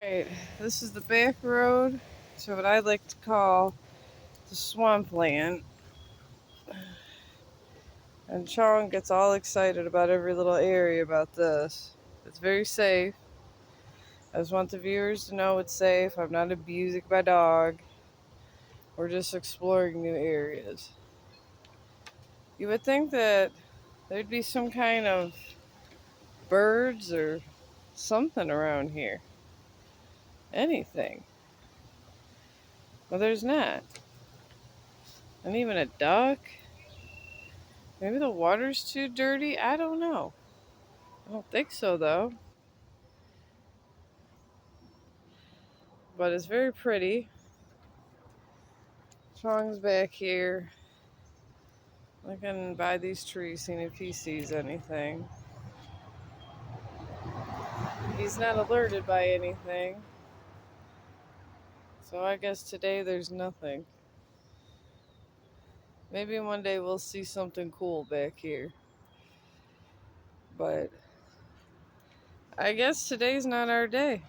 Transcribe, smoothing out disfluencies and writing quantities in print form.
Right, this is the back road to what I like to call the swampland. And Chong gets all excited about every little area about this. It's very safe. I just want the viewers to know it's safe. I'm not abusing my dog. We're just exploring new areas. You would think that there'd be some kind of birds or something around here. Anything. Well, there's not. And even a duck. Maybe the water's too dirty. I don't know. I don't think so, though. But it's very pretty. Chong's back here looking by these trees, seeing if he sees anything. He's not alerted by anything. So I guess today there's nothing. Maybe one day we'll see something cool back here. But I guess today's not our day.